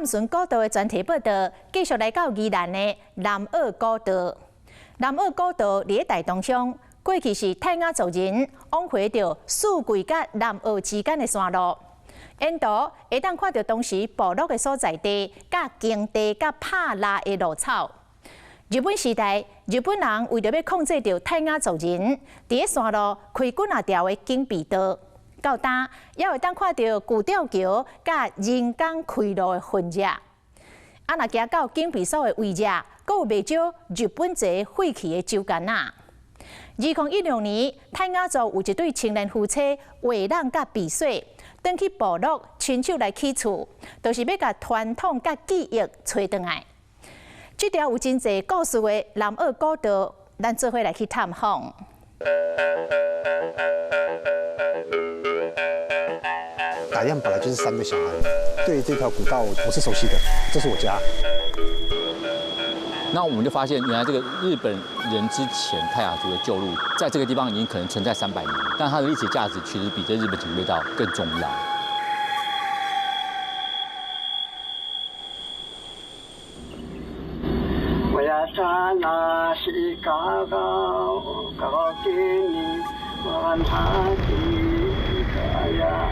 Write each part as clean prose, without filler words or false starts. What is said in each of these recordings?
探寻古道的专题报道，继续来到宜兰的南澳古道。南澳古道伫台东乡，过去是泰雅族人往回着四季甲南澳之间的山路。沿途会当看到当时部落的所在地、甲耕地、甲拍拉的路草。日本时代，日本人为着要控制住泰雅族人，伫山路开几啊条的警备道。到呾也会当看到古吊桥甲人工开路的分野。若行到警备所的位置，阁有袂少日本籍废弃的酒干仔。2016年，泰雅族有一对青年夫妻画浪甲避水，返去部落亲手来起厝，就是要甲传统甲记忆找回来。这条有真侪故事的南澳古道，咱做伙来去探访。打样本来就是3个小孩，对这条古道我是熟悉的，这是我家。那我们就发现，原来这个日本人之前泰雅族的旧路，在这个地方已经可能存在300年，但它的历史价值其实比这日本警备道更重要。我要查那是高高高给你，我他的个呀。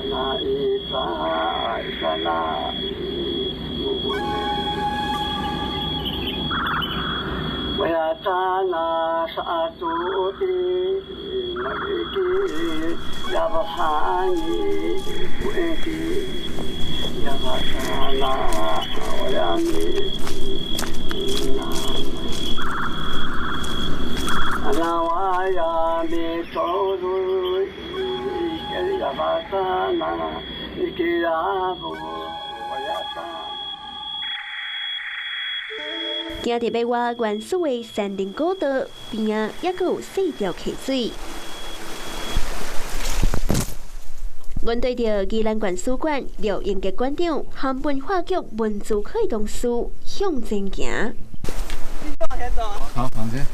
那一沙一沙那一我要查那沙土的那个呀不喊你不爱的呀不查那我要你那我要你走路。行伫要我原始的山林古道边仔，也阁有4条溪水。阮对着宜兰原史馆廖英杰馆长和文化局文字可以同事向前行。好，往前。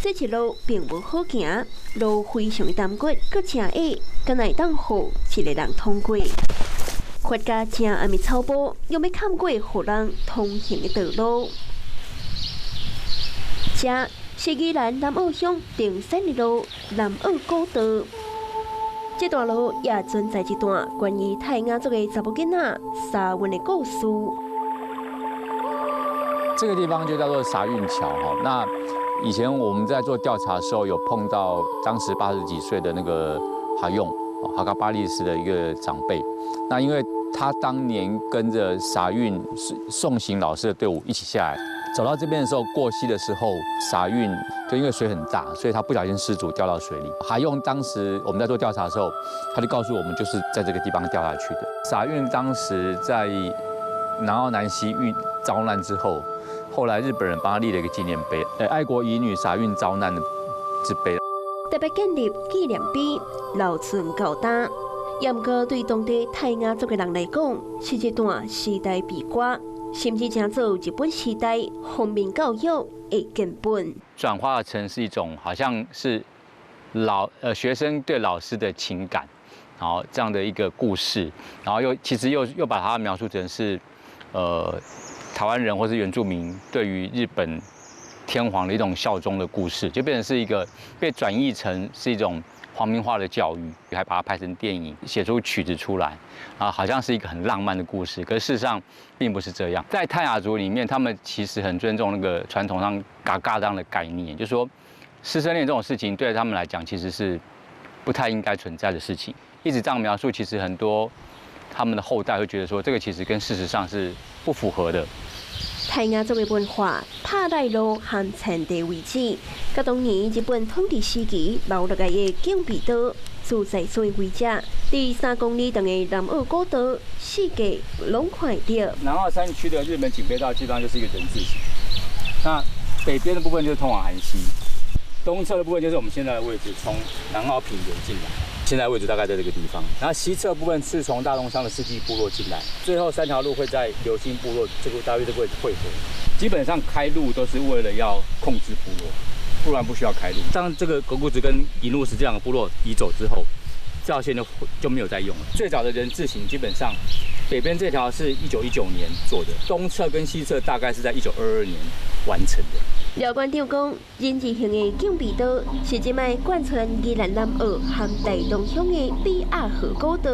这一路并无好行，路非常单骨，阁正矮，敢若会当好一个人通过。发家正暗暝草坡，又要坎过互人通行的道路。这是宜兰南澳乡定山的路南澳古道。这段路也存在一段关于泰雅族的查某囡仔沙运的故事。这个地方就叫做沙运桥哈。那以前我们在做调查的时候，有碰到当时80几岁的那个哈用哈嘎巴利斯的一个长辈。那因为他当年跟着沙运送行老师的队伍一起下来，走到这边的时候，过溪的时候，沙运就因为水很大，所以他不小心失足掉到水里。哈用当时我们在做调查的时候，他就告诉我们，就是在这个地方掉下去的。沙运当时在南澳南溪运遭难之后。后来日本人帮他立了一个纪念碑，爱国遗女沙运遭难的之碑。特别建立纪念碑，留存够大。也毋过对当地泰雅族的人来讲，是一段时代悲歌，甚至成做日本时代皇民教育的根本。转化成是一种好像是学生对老师的情感，然后这样的一个故事，然后其实又把它描述成是台湾人或是原住民对于日本天皇的一种效忠的故事，就变成是一个被转译成是一种皇民化的教育，还把它拍成电影，写出曲子出来，啊，好像是一个很浪漫的故事。可是事实上并不是这样。在泰雅族里面，他们其实很尊重那个传统上嘎嘎当的概念，就是说师生恋这种事情对他们来讲其实是不太应该存在的事情。一直这样描述，其实很多他们的后代会觉得说，这个其实跟事实上是不符合的。泰雅族的文化，拍赖路和产地位置，甲当年日本统治时期留落来的警备道，住在所位置，第3公里长的南澳古道，世界拢看得到。南澳山区的日本警备道基本上就是一个人字形，那北边的部分就是通往韩溪，东侧的部分就是我们现在的位置，从南澳平原进来。现在位置大概在这个地方，然后西侧部分是从大东乡的世纪部落进来，最后3条路会在流星部落大约这个位置汇合。基本上开路都是为了要控制部落，不然不需要开路。当这个狗谷子跟银鹿石这两个部落移走之后，这条线就没有再用了。最早的人字形基本上，北边这条是1919年做的，东侧跟西侧大概是在1922年完成的。廖馆长讲，人字形的景美岛是即卖贯穿宜兰南澳和台东乡的比亚河古道。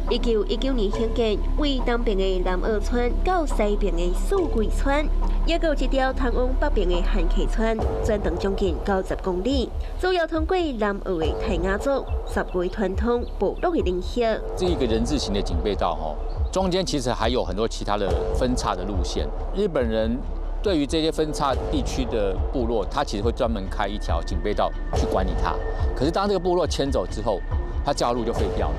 1919年兴建，为东边的南澳村到西边的素桂村，也有一条通往北边的汉溪村，全长将近90公里，主要通过南澳的泰雅族、十几传统部落的林乡。这一个人字形的警备道中间其实还有很多其他的分叉的路线。日本人对于这些分叉地区的部落，他其实会专门开一条警备道去管理它。可是当这个部落迁走之后，他这条路就废掉了。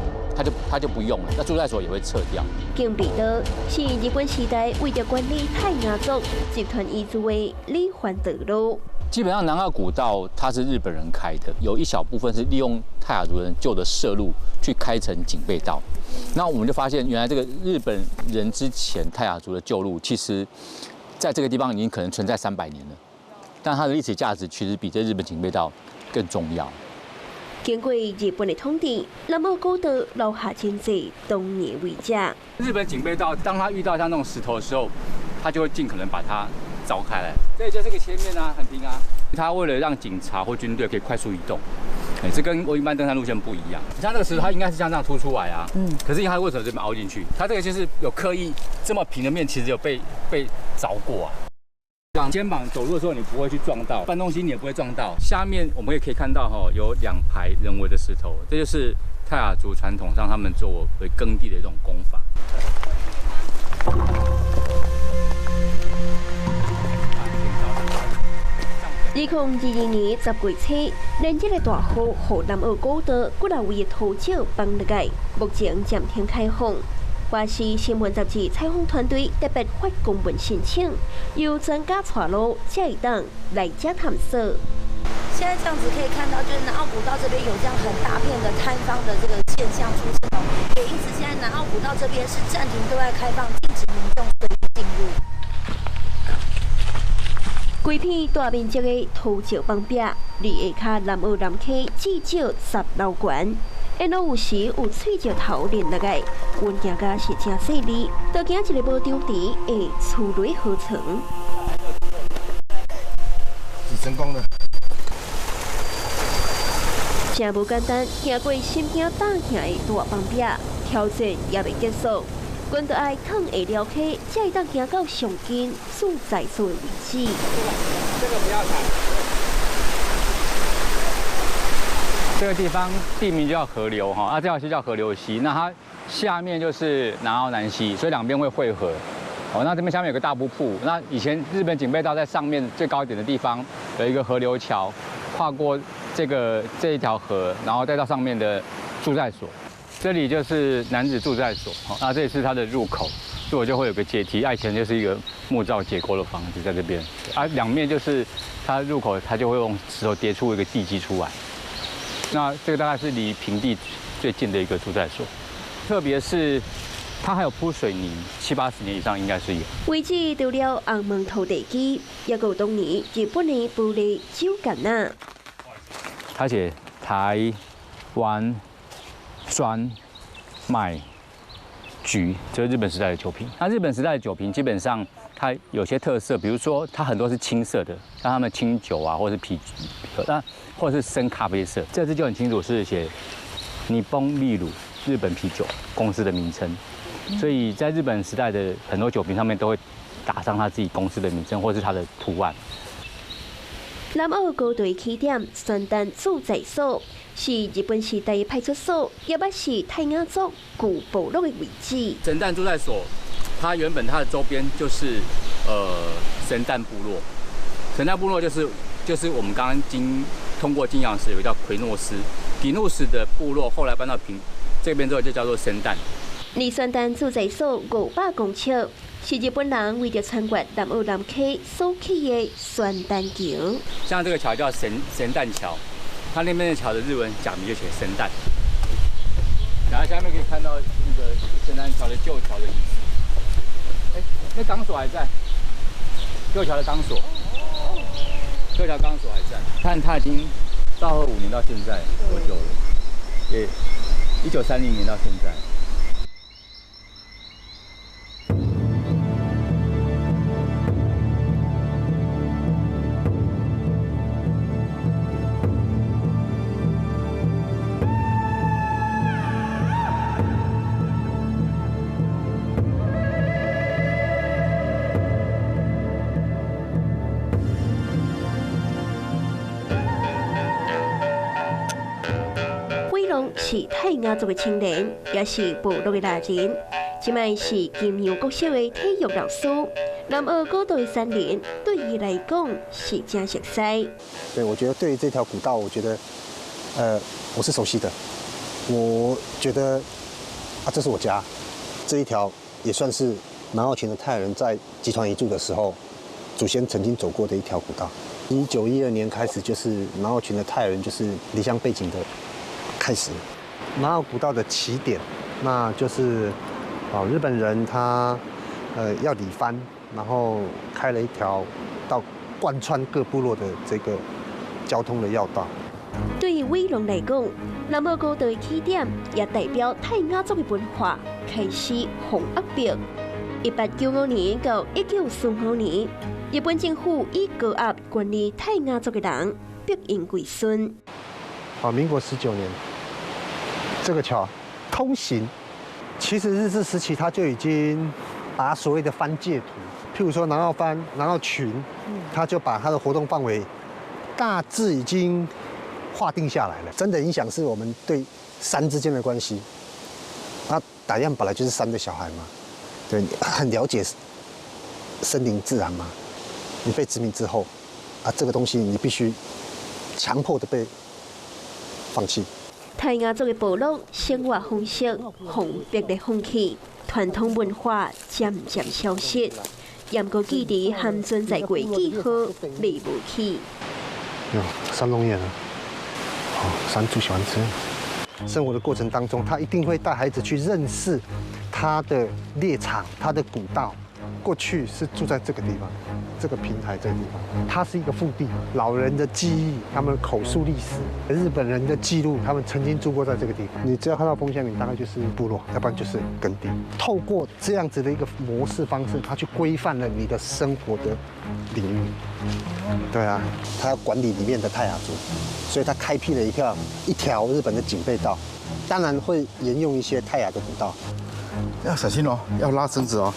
他就不用了，那驻在所也会撤掉。景美岛是日本时代为了管理泰雅族集团移驻的里环道路。基本上南澳古道它是日本人开的，有一小部分是利用泰雅族人旧的社路去开成警备道。那我们就发现，原来这个日本人之前泰雅族的旧路，其实在这个地方已经可能存在300年了，但它的历史价值其实比这日本警备道更重要。经过日本的统治，南澳古道留下真济当年遗迹。日本警备道，当它遇到像那种石头的时候，它就会尽可能把它凿开来。这里就这个切面啊，很平啊。它为了让警察或军队可以快速移动，这跟一般登山路线不一样。像这个石头，它应该是像这样凸出来啊，可是它为什么这边凹进去？它这个就是有刻意这么平的面，其实有被凿过啊。肩膀走路的时候，你不会去撞到，搬东西你也不会撞到。下面我们也可以看到有2排人为的石头，这就是泰雅族传统上他们作为耕地的一种工法。2022年10月初，连日的大雨，予南澳古道骨老位的土石崩落来，目前暂停开放。华视新闻杂志采访团队特别发公文申请，由专家带路，才会当来家探索。现在这样子可以看到，就是南澳古道这边有这样很大片的塌方的这个现象出现哦，也因此现在南澳古道这边是暂停对外开放，禁止民众随意进入。规片大面积的土石崩壁，离下骹南澳南溪至少10楼悬。因有时有碎石头连落来，运行甲是真细腻，就惊一个无张持会出雷河床。是成功了。真无简单，行过心惊胆寒的大崩壁，挑战也未结束，阮着爱躺下了溪，才会当行到上近驻在所的位置。这个不要踩。这个地方地名就叫河流这条溪叫河流溪，那它下面就是南澳南溪，所以两边会汇合。那这边下面有个大瀑布，那以前日本警备道在上面最高一点的地方有一个河流桥，跨过这一条河，然后再到上面的住宅所，这里就是男子住宅所，那这里是它的入口，入口就会有个阶梯，以前就是一个木造结构的房子在这边，两面就是它入口，它就会用石头叠出一个地基出来。那这个大概是离平地最近的一个住宅所，特别是它还有铺水泥，70-80年以上应该是有。位置除了红门土地基，也有当年日本的玻璃酒干呐。它写台湾专卖局，这是日本时代的酒瓶。那日本时代的酒瓶基本上它有些特色，比如说它很多是青色的，像他们清酒啊，或者是啤酒，那或者是深咖啡色。这次就很清楚是写尼崩秘鲁日本啤酒公司的名称，所以在日本时代的很多酒瓶上面都会打上他自己公司的名称或是它的图案。南澳高队起点宣丹驻在所，是日本时代的派出所，也捌是泰雅族古部落的位置。神旦驻在所，它原本它的周边就是神旦部落。神旦部落就是我们刚刚通过金阳石有个叫奎诺斯、比努斯的部落，后来搬到这边之后就叫做神旦。离宣丹驻在所500公尺，是日本人为了穿越南澳南溪所起的宣丹桥。像这个桥叫神旦桥，它那边的桥的日文假名就写神旦。然后下面可以看到那个神旦桥的旧桥的遗址。那钢索还在，旧桥的钢索，旧桥钢索还在。看它已经昭和5年到现在多久了？也1930年到现在。是泰雅族的青年，也是部落的大人。即卖是金阳国小的体育老师。南澳古道的3年，对伊来讲是真熟悉。对，我觉得对于这条古道，我觉得，我是熟悉的。我觉得，这是我家，这一条也算是南澳群的泰雅人在集团移住的时候，祖先曾经走过的一条古道。1912年开始，就是南澳群的泰雅人就是离乡背井的开始。南澳古道的起点，那就是日本人他要理番，然后开了一条到贯穿各部落的这个交通的要道。对于伟龙来讲，南澳古道的起点也代表泰雅族的文化开始红压迫。1895年到1945年，日本政府以高压管理泰雅族的人，逼因归顺。民国19年。这个桥通行，其实日治时期他就已经把所谓的番界图，譬如说南澳番、南澳群，他就把他的活动范围大致已经划定下来了。真的影响是我们对山之间的关系。打样本来就是山的小孩嘛，对，你很了解森林自然嘛。你被殖民之后，这个东西你必须强迫的被放弃。泰雅族的部落生活方式封闭的放弃，传统文化渐渐消失，严格记忆和存在过记号未无去。山龙眼啊，山猪喜欢吃。生活的过程当中，他一定会带孩子去认识他的猎场、他的古道。过去是住在这个地方，这个平台这个地方，它是一个腹地。老人的记忆，他们口述历史，日本人的记录，他们曾经住过在这个地方。你只要看到风向岭，大概就是部落，要不然就是耕地。透过这样子的一个模式方式，它去规范了你的生活的领域。对啊，它要管理里面的泰雅族，所以它开辟了一条日本的警备道，当然会沿用一些泰雅的古道。要小心哦，要拉绳子哦。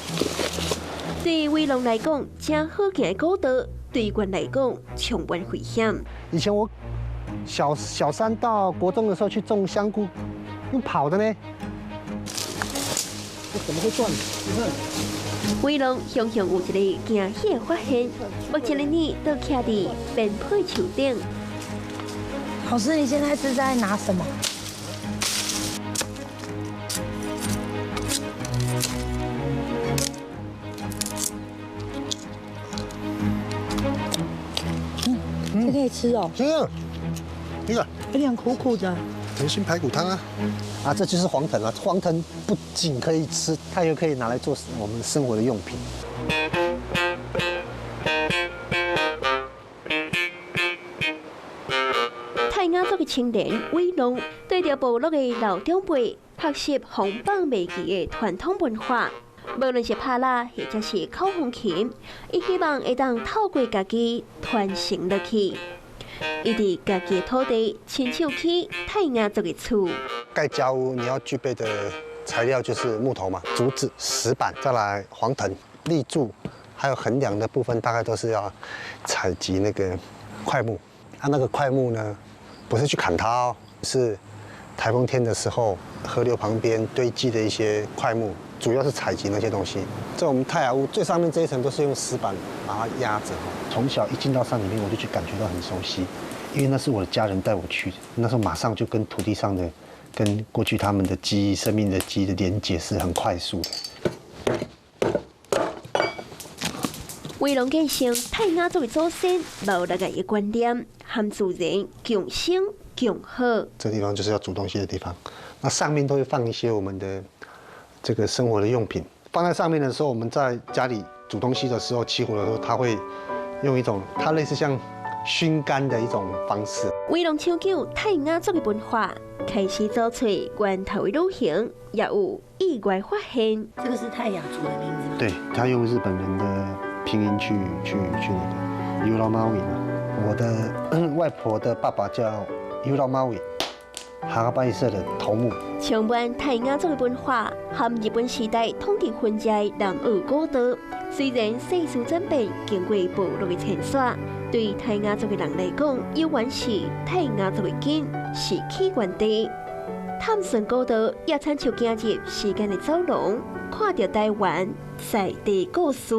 对伟龙来讲，真好行的古道，对阮来讲充满危险。以前我小3到国中的时候去种香菇，用跑的呢，这怎么会断？你看。伟龙常常有一个惊喜的发现，目前的你都徛伫编配球顶。老师，你现在是在拿什么？这可以吃哦。吃，这个有点苦苦的。腾讯排骨汤啊，这就是黄藤啊。黄藤不仅可以吃，它也可以拿来做我们生活的用品。泰雅族的青年伟龙对着部落的老长辈学习红榜未记的传统文化，无论是拍拉或者是口风琴，伊希望会当透过家己传承落去。伊伫家己的土地亲手起泰雅族的厝。盖家屋你要具备的材料就是木头嘛，竹子、石板，再来黄藤、立柱，还有横梁的部分，大概都是要采集那个块木。那个块木呢，不是去砍它哦，是台风天的时候，河流旁边堆积的一些块木，主要是采集那些东西。在我们泰雅屋最上面这一层都是用石板把它压着。从小一进到山里面，我就去感觉到很熟悉，因为那是我的家人带我去的。那时候马上就跟土地上的、跟过去他们的记忆、生命的记忆的连结是很快速的。伟龙继承泰雅族的祖先无力的观念，和自然共生共好。这地方就是要煮东西的地方，那上面都会放一些我们的这个生活的用品。放在上面的时候，我们在家里煮东西的时候，起火的时候，它会用一种它类似像熏干的一种方式。为龙抢救泰雅族的文化，开始找出源头的路型，也有意外发现。这个是泰雅族的名字吗？对，他用日本人的拼音去那个 Uramawi 嘛。我的外婆的爸爸叫 Uramawi， 哈巴伊社的头目。充满泰雅族的文化，和日本时代统治分界的南澳古道，虽然世事转变，经过部落的牵涉，对泰雅族的人来讲，永远是泰雅族的根，是起源地。探寻古道，也亲像走入时间的走廊，看到台湾在地故事。